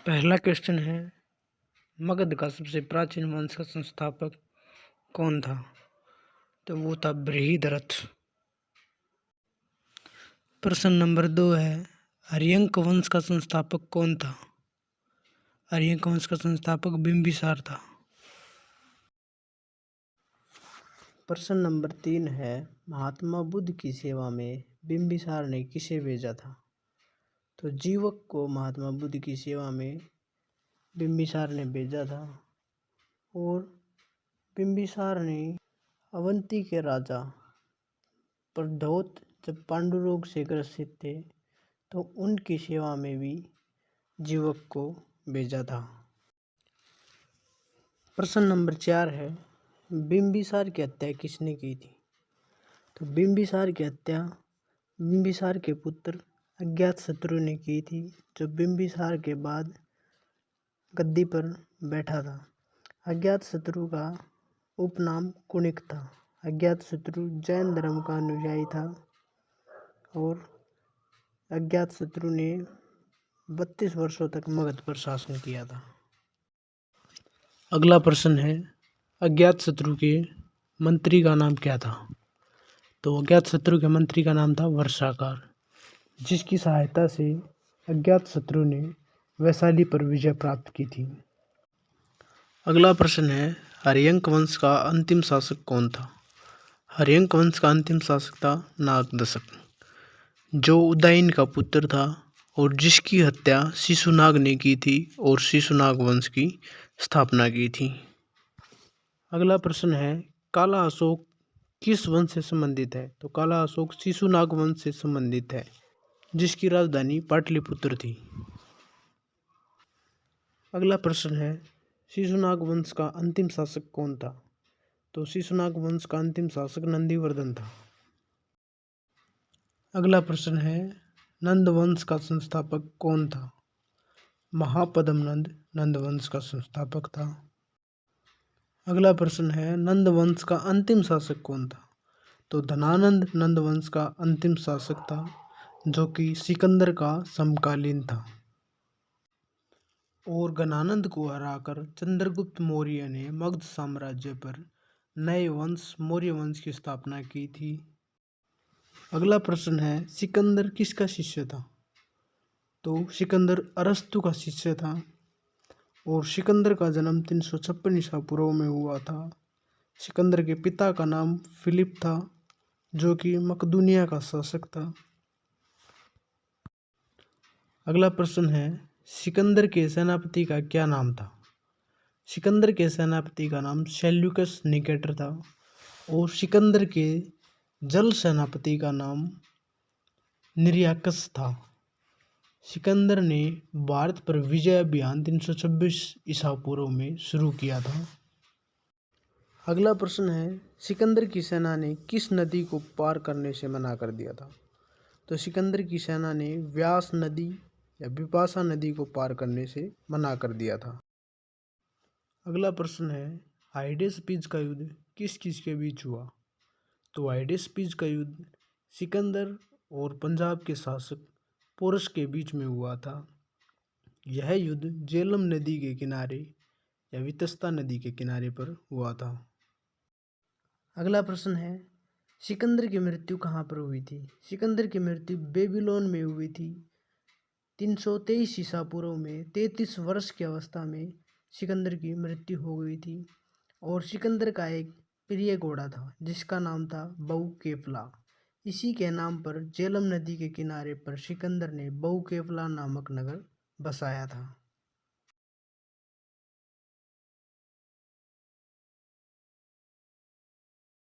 पहला क्वेश्चन है, मगध का सबसे प्राचीन वंश का संस्थापक कौन था? तो वो था बृहद्रथ। प्रश्न नंबर 2 है, हर्यंक वंश का संस्थापक कौन था? हर्यंक वंश का संस्थापक बिंबिसार था। प्रश्न नंबर 3 है, महात्मा बुद्ध की सेवा में बिंबिसार ने किसे भेजा था? तो जीवक को महात्मा बुद्ध की सेवा में बिंबिसार ने भेजा था। और बिंबिसार ने अवंती के राजा प्रद्योत जब पांडु रोग से ग्रसित थे तो उनकी सेवा में भी जीवक को भेजा था। प्रश्न नंबर 4 है, बिंबिसार की हत्या किसने की थी? तो बिंबिसार की हत्या बिंबिसार के पुत्र अज्ञातशत्रु ने की थी, जो बिंबिसार के बाद गद्दी पर बैठा था। अज्ञातशत्रु का उपनाम कुणिक था। अज्ञातशत्रु जैन धर्म का अनुयायी था और अज्ञातशत्रु ने 32 वर्षों तक मगध पर शासन किया था। अगला प्रश्न है, अज्ञातशत्रु के मंत्री का नाम क्या था? तो अज्ञातशत्रु के मंत्री का नाम था वर्षाकार, जिसकी सहायता से अज्ञातशत्रु ने वैशाली पर विजय प्राप्त की थी। अगला प्रश्न है, हर्यंक वंश का अंतिम शासक कौन था? हर्यंक वंश का अंतिम शासक था नागदशक, जो उदयन का पुत्र था और जिसकी हत्या शिशुनाग ने की थी और शिशुनाग वंश की स्थापना की थी। अगला प्रश्न है, काला अशोक किस वंश से संबंधित है? तो काला अशोक शिशुनाग वंश से संबंधित है, जिसकी राजधानी पाटलिपुत्र थी। अगला प्रश्न है, शिशुनाग वंश का अंतिम शासक कौन था? तो शिशुनाग वंश का अंतिम शासक नंदीवर्धन था। अगला प्रश्न है, नंद वंश का संस्थापक कौन था? महापद्म नंद वंश का संस्थापक था। अगला प्रश्न है, नंद वंश का अंतिम शासक कौन था? तो धनानंद नंद वंश का अंतिम शासक था, जो कि सिकंदर का समकालीन था। और गणानंद को हराकर चंद्रगुप्त मौर्य ने मगध साम्राज्य पर नए वंश मौर्य वंश की स्थापना की थी। अगला प्रश्न है, सिकंदर किसका शिष्य था? तो सिकंदर अरस्तु का शिष्य था और सिकंदर का जन्म 356 ईसा पूर्व में हुआ था। सिकंदर के पिता का नाम फिलिप था, जो कि मकदूनिया का शासक था। अगला प्रश्न है, सिकंदर के सेनापति का क्या नाम था? सिकंदर के सेनापति का नाम सेल्यूकस निकेटर था और सिकंदर के जल सेनापति का नाम निर्याकस था। सिकंदर ने भारत पर विजय अभियान 326 ईसा पूर्व में शुरू किया था। अगला प्रश्न है, सिकंदर की सेना ने किस नदी को पार करने से मना कर दिया था? तो सिकंदर की सेना ने व्यास नदी या बिपाशा नदी को पार करने से मना कर दिया था। अगला प्रश्न है, हाइडेस्पिज का युद्ध किस किस के बीच हुआ? तो हाइडेस्पिज का युद्ध सिकंदर और पंजाब के शासक पोरस के बीच में हुआ था। यह युद्ध झेलम नदी के किनारे या वितस्ता नदी के किनारे पर हुआ था। अगला प्रश्न है, सिकंदर की मृत्यु कहाँ पर हुई थी? सिकंदर की मृत्यु बेबीलोन में हुई थी। 323 ईसा पूर्व में 33 वर्ष की अवस्था में सिकंदर की मृत्यु हो गई थी। और सिकंदर का एक प्रिय घोड़ा था जिसका नाम था बहुकेफला। इसी के नाम पर झेलम नदी के किनारे पर सिकंदर ने बहुकेफला नामक नगर बसाया था।